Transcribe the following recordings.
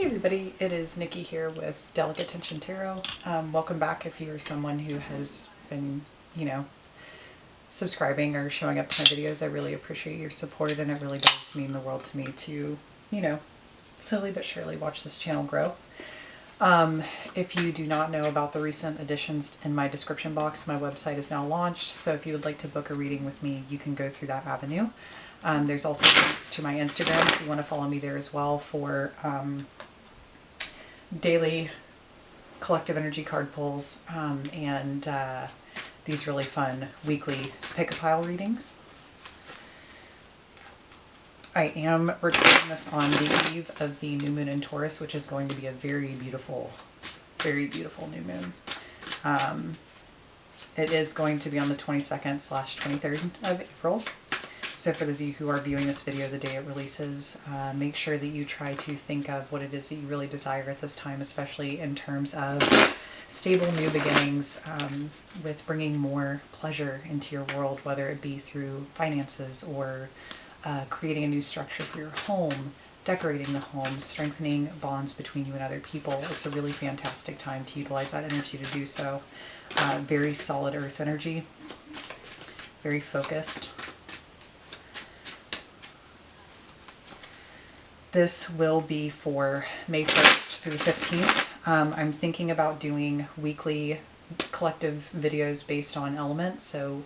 Hey everybody, it is Nikki here with Delicate Tension Tarot. Welcome back if you're someone who has been, subscribing or showing up to my videos. I really appreciate your support, and it really does mean the world to me to, slowly but surely watch this channel grow. If you do not know about the recent additions in my description box, my website is now launched, so if you would like to book a reading with me, you can go through that avenue. There's also links to my Instagram if you want to follow me there as well for daily collective energy card pulls and these really fun weekly pick-a-pile readings. I am recording this on the eve of the new moon in Taurus, which is going to be a very beautiful new moon. It is going to be on the 22nd/23rd of April. So for those of you who are viewing this video the day it releases, make sure that you try to think of what it is that you really desire at this time, especially in terms of stable new beginnings, with bringing more pleasure into your world, whether it be through finances or creating a new structure for your home, decorating the home, strengthening bonds between you and other people. It's a really fantastic time to utilize that energy to do so. Very solid earth energy, very focused. This will be for May 1st through 15th. I'm thinking about doing weekly collective videos based on elements, so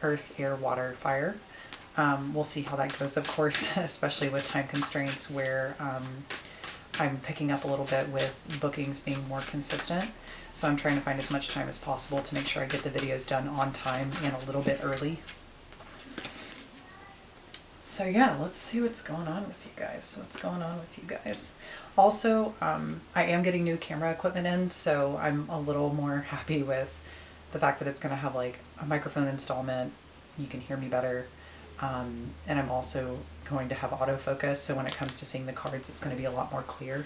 earth, air, water, fire. We'll see how that goes, of course, especially with time constraints where I'm picking up a little bit with bookings being more consistent. So I'm trying to find as much time as possible to make sure I get the videos done on time and a little bit early. So yeah, let's see what's going on with you guys. Also, I am getting new camera equipment in, so I'm a little more happy with the fact that it's going to have like a microphone installment. You can hear me better. And I'm also going to have autofocus, so when it comes to seeing the cards, it's going to be a lot more clear.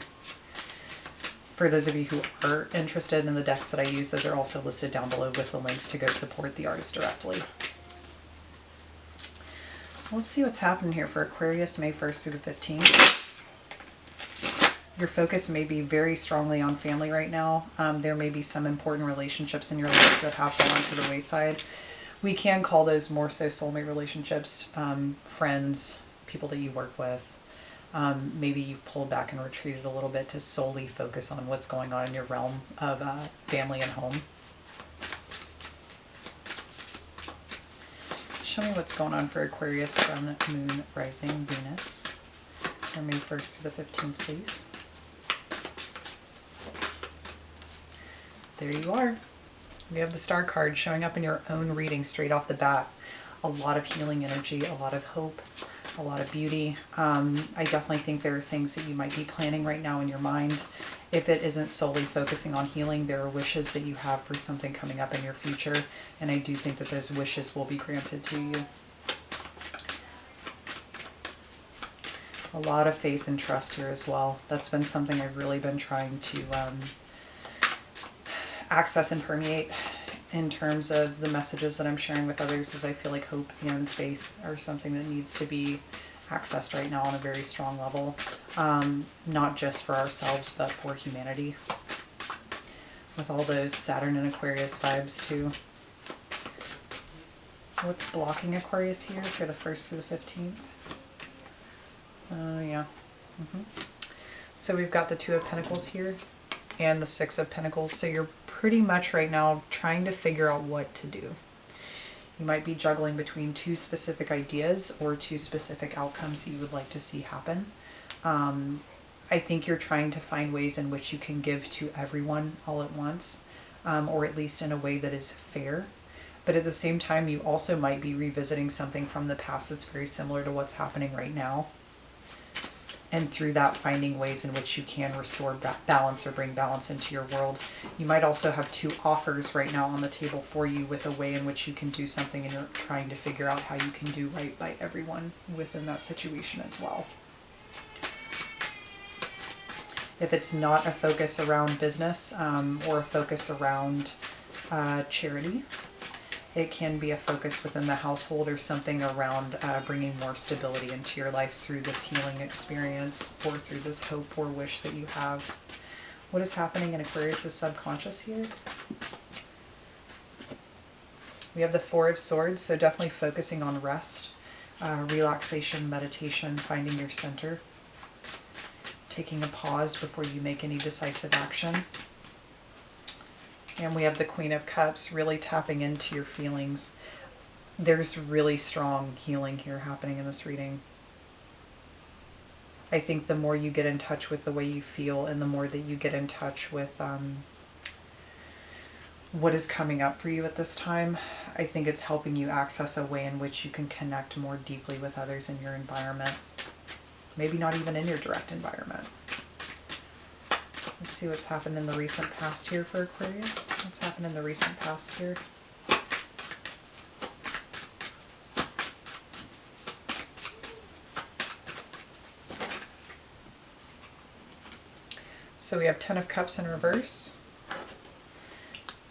For those of you who are interested in the decks that I use, those are also listed down below with the links to go support the artist directly. So let's see what's happening here for Aquarius, May 1st through the 15th. Your focus may be very strongly on family right now. There may be some important relationships in your life that have fallen to the wayside. We can call those more so soulmate relationships, friends, people that you work with. Maybe you've pulled back and retreated a little bit to solely focus on what's going on in your realm of family and home. Show me what's going on for Aquarius, Sun, Moon, Rising, Venus. For May 1st to the 15th, please. There you are. We have the Star card showing up in your own reading straight off the bat. A lot of healing energy, a lot of hope, a lot of beauty. I definitely think there are things that you might be planning right now in your mind. If it isn't solely focusing on healing, there are wishes that you have for something coming up in your future, and I do think that those wishes will be granted to you. A lot of faith and trust here as well. That's been something I've really been trying to access and permeate in terms of the messages that I'm sharing with others, as I feel like hope and faith are something that needs to be accessed right now on a very strong level, not just for ourselves but for humanity, with all those Saturn and Aquarius vibes too. What's blocking Aquarius here for the 1st through the 15th? Oh yeah. So we've got the Two of Pentacles here and the Six of Pentacles, so you're pretty much right now trying to figure out what to do. You might be juggling between two specific ideas or two specific outcomes that you would like to see happen. I think you're trying to find ways in which you can give to everyone all at once, or at least in a way that is fair. But at the same time, you also might be revisiting something from the past that's very similar to what's happening right now. And through that, finding ways in which you can restore balance or bring balance into your world. You might also have two offers right now on the table for you with a way in which you can do something, and you're trying to figure out how you can do right by everyone within that situation as well. If it's not a focus around business or a focus around charity, It can be a focus within the household or something around bringing more stability into your life through this healing experience or through this hope or wish that you have. What is happening in Aquarius' subconscious here? We have the Four of Swords, so definitely focusing on rest, relaxation, meditation, finding your center, taking a pause before you make any decisive action. And we have the Queen of Cups, really tapping into your feelings. There's really strong healing here happening in this reading. I think the more you get in touch with the way you feel and the more that you get in touch with what is coming up for you at this time, I think it's helping you access a way in which you can connect more deeply with others in your environment. Maybe not even in your direct environment. Let's see what's happened in the recent past here for Aquarius. What's happened in the recent past here? So we have Ten of Cups in reverse.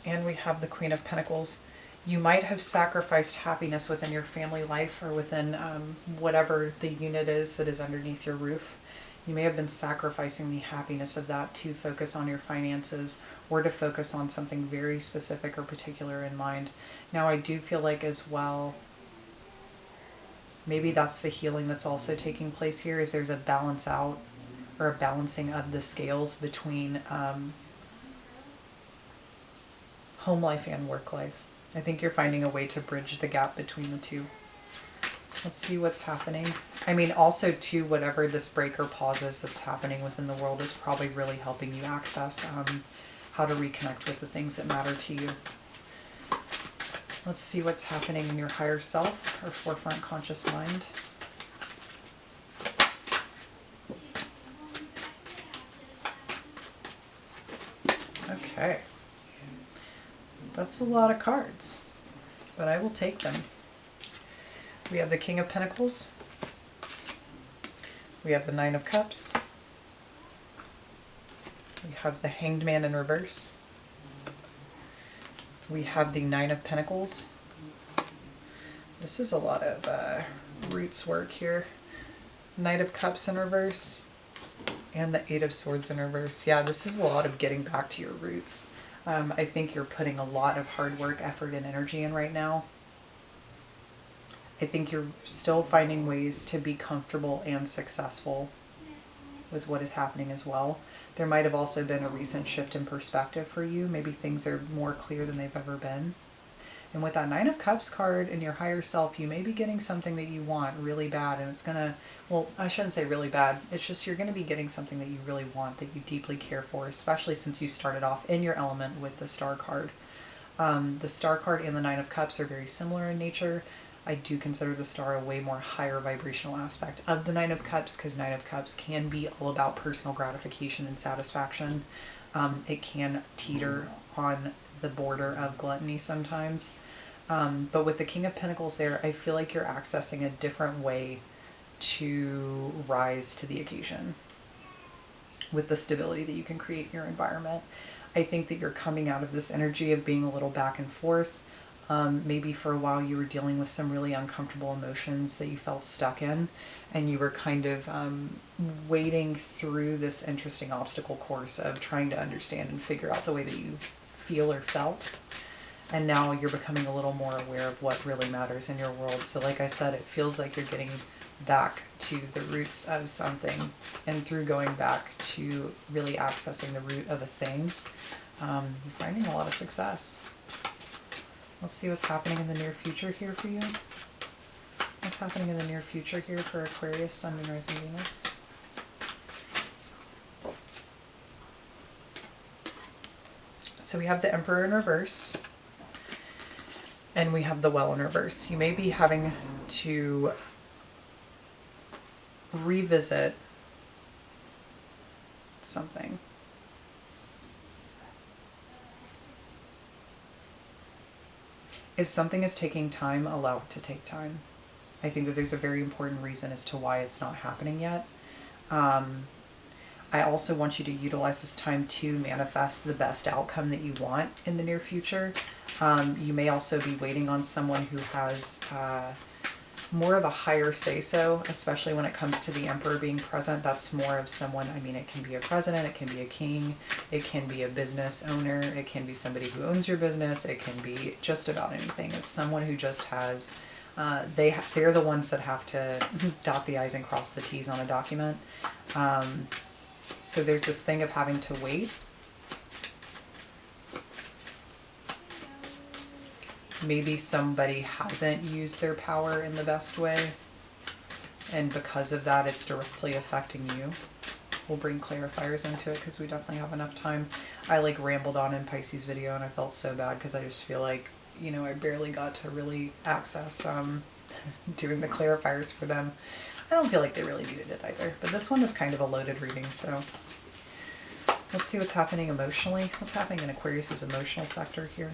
And we have the Queen of Pentacles. You might have sacrificed happiness within your family life or within whatever the unit is that is underneath your roof. You may have been sacrificing the happiness of that to focus on your finances or to focus on something very specific or particular in mind. Now, I do feel like as well, maybe that's the healing that's also taking place here, is there's a balance out or a balancing of the scales between home life and work life. I think you're finding a way to bridge the gap between the two. Let's see what's happening. I mean, also too, whatever this break or pause is that's happening within the world is probably really helping you access how to reconnect with the things that matter to you. Let's see what's happening in your higher self or forefront conscious mind. Okay. That's a lot of cards, but I will take them. We have the King of Pentacles. We have the Nine of Cups. We have the Hanged Man in reverse. We have the Nine of Pentacles. This is a lot of roots work here. Knight of Cups in reverse. And the Eight of Swords in reverse. Yeah, this is a lot of getting back to your roots. I think you're putting a lot of hard work, effort, and energy in right now. I think you're still finding ways to be comfortable and successful with what is happening as well. There might have also been a recent shift in perspective for you. Maybe things are more clear than they've ever been. And with that Nine of Cups card in your higher self, you may be getting something that you want really bad. And it's going to, well, I shouldn't say really bad. It's just you're going to be getting something that you really want, that you deeply care for, especially since you started off in your element with the Star card. The Star card and the Nine of Cups are very similar in nature. I do consider the Star a way more higher vibrational aspect of the Nine of Cups, because Nine of Cups can be all about personal gratification and satisfaction. It can teeter on the border of gluttony sometimes. But with the King of Pentacles there, I feel like you're accessing a different way to rise to the occasion with the stability that you can create in your environment. I think that you're coming out of this energy of being a little back and forth. Maybe for a while you were dealing with some really uncomfortable emotions that you felt stuck in, and you were kind of wading through this interesting obstacle course of trying to understand and figure out the way that you feel or felt. And now you're becoming a little more aware of what really matters in your world. So like I said, it feels like you're getting back to the roots of something, and through going back to really accessing the root of a thing, you're finding a lot of success. Let's see what's happening in the near future here for you. What's happening in the near future here for Aquarius, Sun, Moon, Rising, Venus? So we have the Emperor in reverse, and we have the Well in reverse. You may be having to revisit something. If something is taking time, allow it to take time. I think that there's a very important reason as to why it's not happening yet. I also want you to utilize this time to manifest the best outcome that you want in the near future. You may also be waiting on someone who has more of a higher say-so, especially when it comes to the emperor being present. That's more of someone, I mean, it can be a president, it can be a king, it can be a business owner, it can be somebody who owns your business, it can be just about anything. It's someone who just has, they're the ones that have to dot the I's and cross the T's on a document. So there's this thing of having to wait. Maybe somebody hasn't used their power in the best way, and because of that, it's directly affecting you. We'll bring clarifiers into it because we definitely have enough time. I like rambled on in Pisces video and I felt so bad because I just feel like, you know, I barely got to really access doing the clarifiers for them. I don't feel like they really needed it either, but this one is kind of a loaded reading, so let's see what's happening emotionally. What's happening in Aquarius's emotional sector here?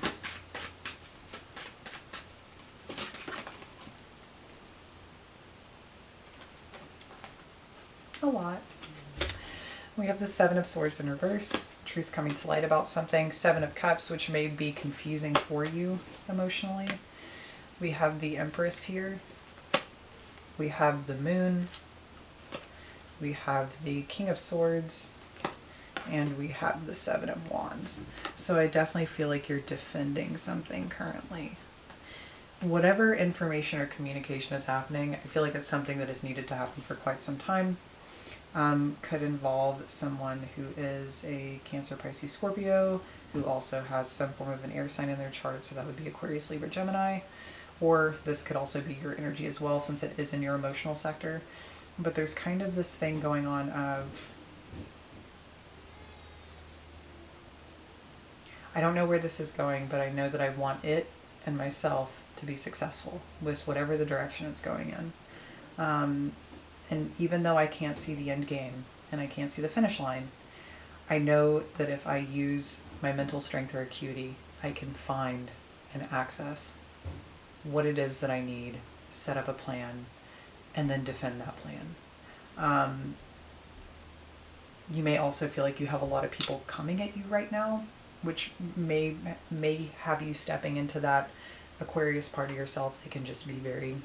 A lot. We have the Seven of Swords in reverse, truth coming to light about something. Seven of Cups, which may be confusing for you emotionally. We have the Empress here. We have the Moon. We have the King of Swords. And we have the Seven of Wands. So I definitely feel like you're defending something currently. Whatever information or communication is happening, I feel like it's something that is needed to happen for quite some time. Could involve someone who is a Cancer, Pisces, Scorpio, who also has some form of an air sign in their chart, so that would be Aquarius, Libra, Gemini. Or this could also be your energy as well, since it is in your emotional sector. But there's kind of this thing going on of, I don't know where this is going, but I know that I want it and myself to be successful with whatever the direction it's going in. And even though I can't see the end game and I can't see the finish line, I know that if I use my mental strength or acuity, I can find and access what it is that I need, set up a plan, and then defend that plan. You may also feel like you have a lot of people coming at you right now, which may have you stepping into that Aquarius part of yourself. They can just be very,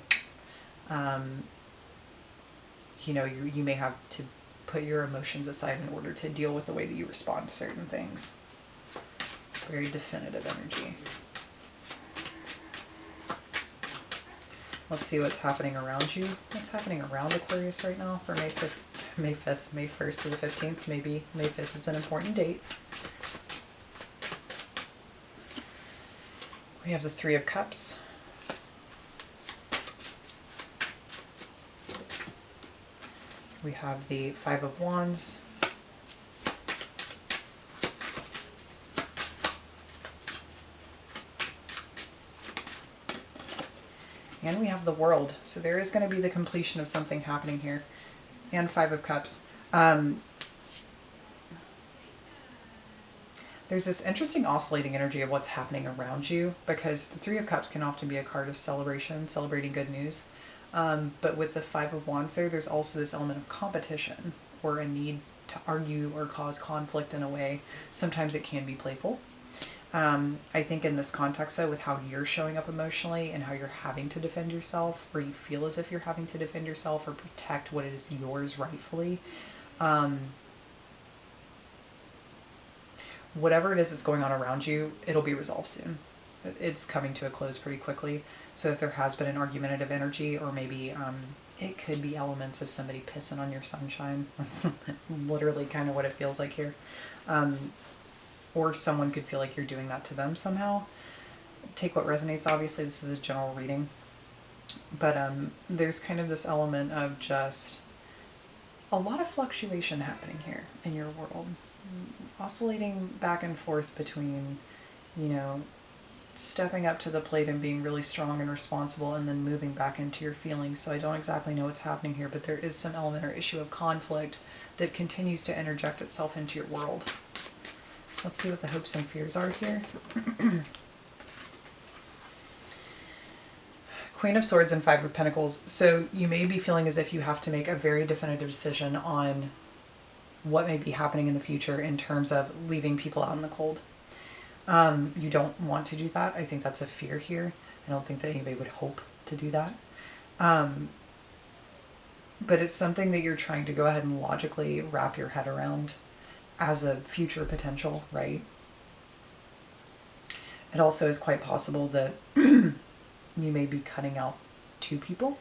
you know, you may have to put your emotions aside in order to deal with the way that you respond to certain things. Very definitive energy. Let's see what's happening around you. What's happening around Aquarius right now for May 5th, May 1st to the 15th. Maybe May 5th is an important date. We have the Three of Cups. We have the Five of Wands. And we have the World. So there is going to be the completion of something happening here. And Five of Cups. There's this interesting oscillating energy of what's happening around you, because the Three of Cups can often be a card of celebration, celebrating good news. But with the Five of Wands there's also this element of competition or a need to argue or cause conflict in a way. Sometimes it can be playful. I think in this context though, with how you're showing up emotionally and how you're having to defend yourself, or you feel as if you're having to defend yourself or protect what is yours rightfully, whatever it is that's going on around you, it'll be resolved soon. It's coming to a close pretty quickly. So if there has been an argumentative energy, or maybe it could be elements of somebody pissing on your sunshine. That's literally kind of what it feels like here. Or someone could feel like you're doing that to them somehow. Take what resonates. Obviously, this is a general reading. But there's kind of this element of just a lot of fluctuation happening here in your world. Oscillating back and forth between, you know, stepping up to the plate and being really strong and responsible, and then moving back into your feelings. So I don't exactly know what's happening here, but there is some element or issue of conflict that continues to interject itself into your world. Let's see what the hopes and fears are here. Queen of Swords and Five of Pentacles. So you may be feeling as if you have to make a very definitive decision on what may be happening in the future in terms of leaving people out in the cold. You don't want to do that. I think that's a fear here. I don't think that anybody would hope to do that. But it's something that you're trying to go ahead and logically wrap your head around as a future potential, right? It also is quite possible that you may be cutting out 2 people.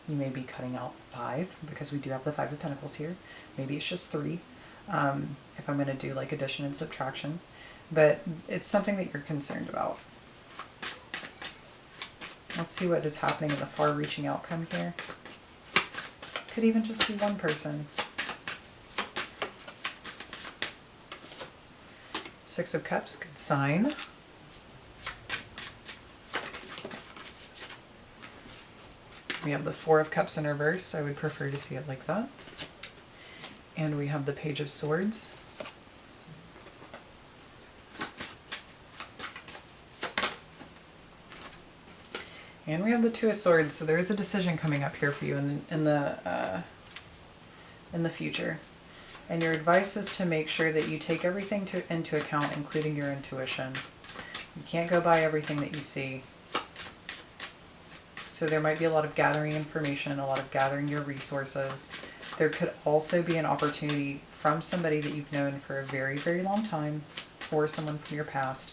You may be cutting out 5, because we do have the 5 of Pentacles here. Maybe it's just 3, if I'm going to do like addition and subtraction. But it's something that you're concerned about. Let's see what is happening in the far-reaching outcome here. Could even just be one person. 6 of Cups, good sign. We have the 4 of Cups in reverse. I would prefer to see it like that. And we have the Page of Swords. And we have the 2 of Swords. So there is a decision coming up here for you in the future. And your advice is to make sure that you take everything into account, including your intuition. You can't go by everything that you see. So there might be a lot of gathering information, a lot of gathering your resources. There could also be an opportunity from somebody that you've known for a very, very long time, or someone from your past.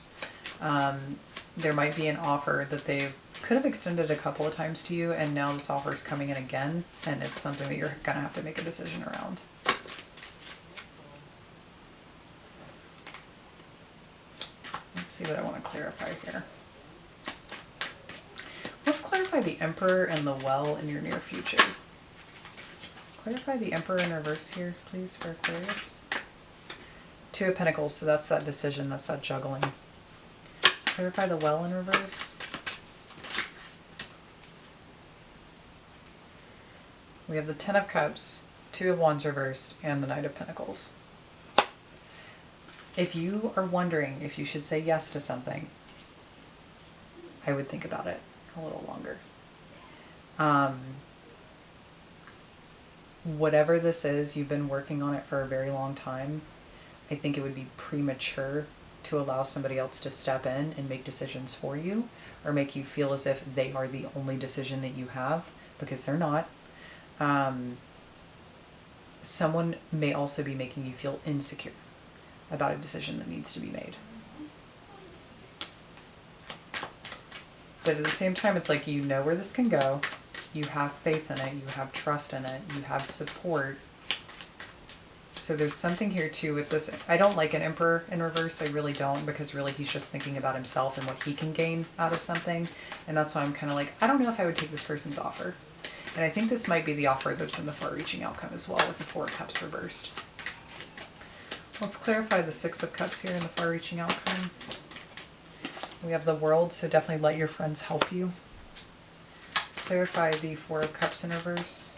There might be an offer that they could have extended a couple of times to you, and now this offer is coming in again, and it's something that you're going to have to make a decision around. Let's see what I want to clarify here. Let's clarify the Emperor and the Well in your near future. Clarify the Emperor in reverse here, please, for Aquarius. 2 of Pentacles, so that's that decision, that's that juggling. Clarify the Well in reverse. We have the 10 of Cups, 2 of Wands reversed, and the Knight of Pentacles. If you are wondering if you should say yes to something, I would think about it a little longer. Whatever this is, you've been working on it for a very long time. I think it would be premature to allow somebody else to step in and make decisions for you, or make you feel as if they are the only decision that you have, because they're not. Someone may also be making you feel insecure about a decision that needs to be made. But at the same time, it's like, you know where this can go. You have faith in it. You have trust in it. You have support. So there's something here too with this. I don't like an Emperor in reverse. I really don't, because really he's just thinking about himself and what he can gain out of something. And that's why I'm kind of like, I don't know if I would take this person's offer. And I think this might be the offer that's in the far-reaching outcome as well, with the 4 of Cups reversed. Let's clarify the 6 of Cups here in the far-reaching outcome. We have the World, so definitely let your friends help you. Clarify the 4 of Cups in reverse.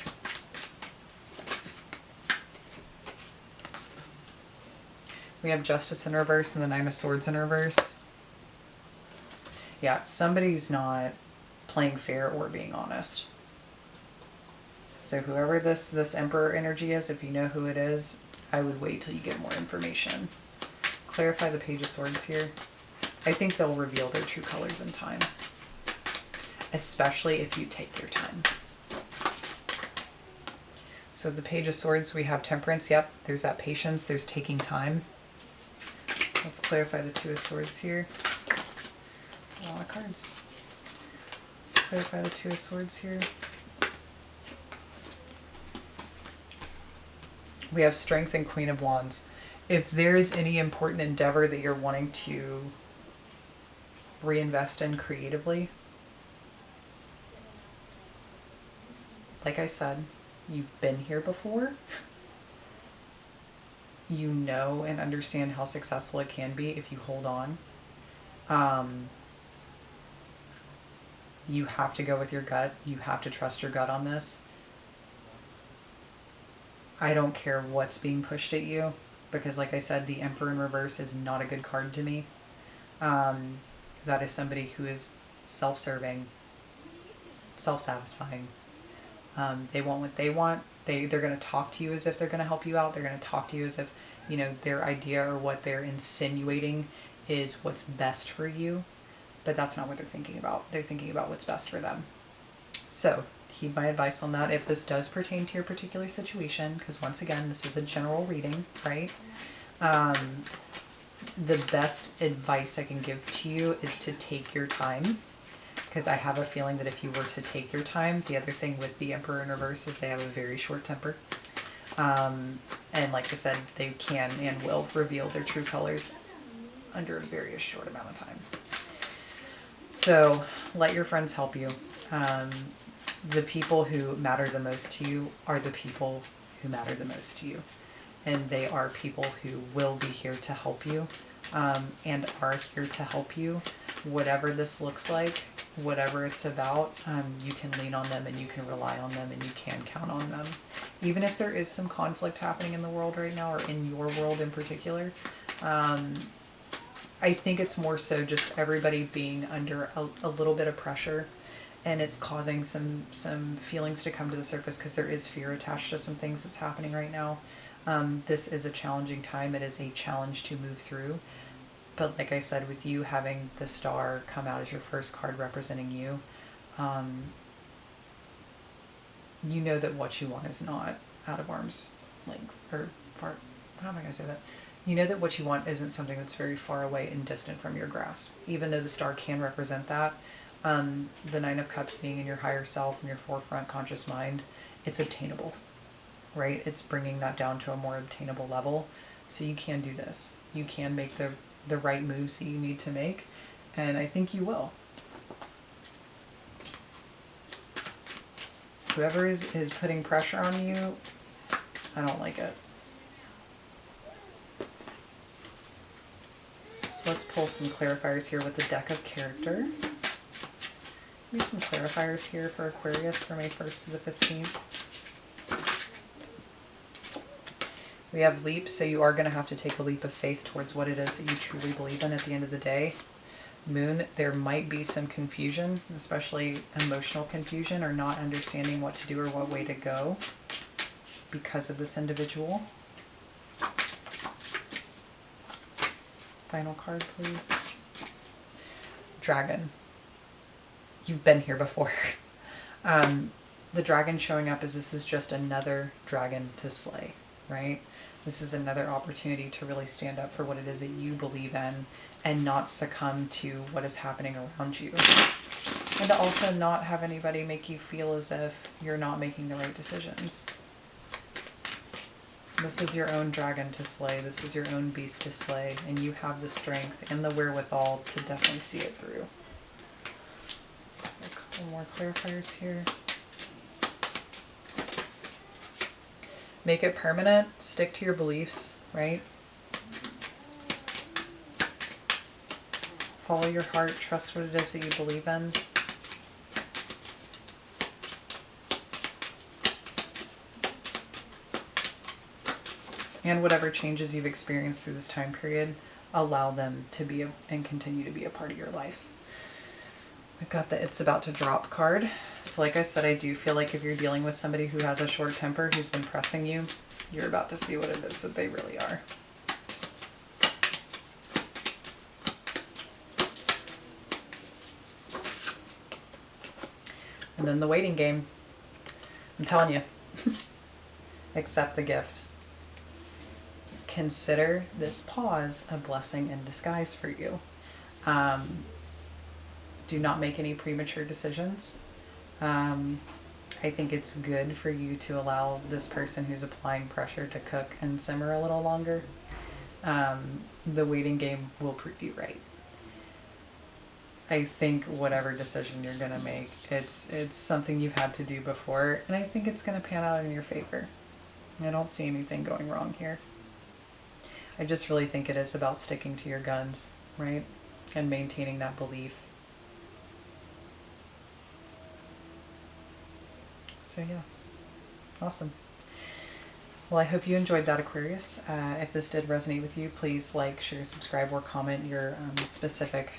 We have Justice in reverse and the 9 of Swords in reverse. Yeah, somebody's not playing fair or being honest. So whoever this Emperor energy is, if you know who it is, I would wait till you get more information. Clarify the Page of Swords here. I think they'll reveal their true colors in time, especially if you take your time. So the Page of Swords, we have Temperance. Yep, there's that patience. There's taking time. Let's clarify the 2 of Swords here. That's a lot of cards. Let's clarify the 2 of Swords here. We have Strength and Queen of Wands. If there is any important endeavor that you're wanting to reinvest in creatively, like I said, you've been here before. You know and understand how successful it can be if you hold on. You have to go with your gut. You have to trust your gut on this. I don't care what's being pushed at you, because like I said, the Emperor in reverse is not a good card to me. That is somebody who is self-serving, self-satisfying. They want what they want. They're going to talk to you as if they're going to help you out. They're going to talk to you as if, you know, their idea or what they're insinuating is what's best for you. But that's not what they're thinking about. They're thinking about what's best for them. So heed my advice on that if this does pertain to your particular situation, because once again, this is a general reading, right? The best advice I can give to you is to take your time, because I have a feeling that if you were to take your time, the other thing with the Emperor in reverse is they have a very short temper. And like I said, they can and will reveal their true colors under a very short amount of time. So let your friends help you. The people who matter the most to you are the people who matter the most to you. And they are people who will be here to help you, and are here to help you. Whatever this looks like, whatever it's about, you can lean on them and you can rely on them and you can count on them. Even if there is some conflict happening in the world right now, or in your world in particular, I think it's more so just everybody being under a little bit of pressure, and it's causing some feelings to come to the surface because there is fear attached to some things that's happening right now. This is a challenging time. It is a challenge to move through. But like I said, with you having the star come out as your first card representing you, you know that what you want is not out of arm's length, or far, how am I going to say that? You know that what you want isn't something that's very far away and distant from your grasp. Even though the star can represent that, the Nine of Cups being in your higher self and your forefront conscious mind, it's obtainable, right? It's bringing that down to a more obtainable level. So you can do this. You can make the right moves that you need to make, and I think you will. Whoever is putting pressure on you, I don't like it. So let's pull some clarifiers here with the deck of character. Maybe some clarifiers here for Aquarius for May 1st to the 15th. We have leap, so you are going to have to take a leap of faith towards what it is that you truly believe in at the end of the day. Moon, there might be some confusion, especially emotional confusion, or not understanding what to do or what way to go because of this individual. Final card, please. Dragon. You've been here before. The dragon showing up as this is just another dragon to slay, right? This is another opportunity to really stand up for what it is that you believe in and not succumb to what is happening around you. And to also not have anybody make you feel as if you're not making the right decisions. This is your own dragon to slay. This is your own beast to slay. And you have the strength and the wherewithal to definitely see it through. So a couple more clarifiers here. Make it permanent. Stick to your beliefs, right? Follow your heart. Trust what it is that you believe in. And whatever changes you've experienced through this time period, allow them to be and continue to be a part of your life. We've got the It's About to Drop card. So like I said, I do feel like if you're dealing with somebody who has a short temper, who's been pressing you, you're about to see what it is that they really are. And then the waiting game. I'm telling you, accept the gift. Consider this pause a blessing in disguise for you. Do not make any premature decisions. I think it's good for you to allow this person who's applying pressure to cook and simmer a little longer. The waiting game will prove you right. I think whatever decision you're going to make, it's something you've had to do before, and I think it's going to pan out in your favor. I don't see anything going wrong here. I just really think it is about sticking to your guns, right? And maintaining that belief. So yeah, awesome. Well, I hope you enjoyed that, Aquarius. If this did resonate with you, please like, share, subscribe, or comment your specific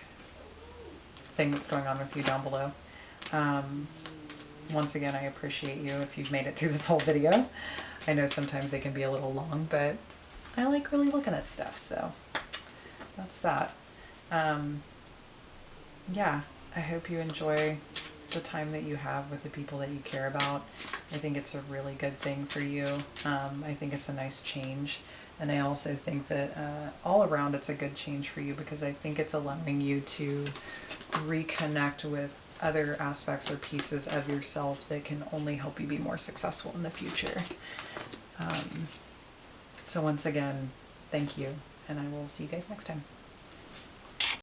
thing that's going on with you down below. once again, I appreciate you if you've made it through this whole video. I know sometimes they can be a little long, but I like really looking at stuff, so that's that. Yeah, I hope you enjoy the time that you have with the people that you care about. I think it's a really good thing for you. I think it's a nice change. And I also think that all around it's a good change for you, because I think it's allowing you to reconnect with other aspects or pieces of yourself that can only help you be more successful in the future. So once again, thank you, and I will see you guys next time.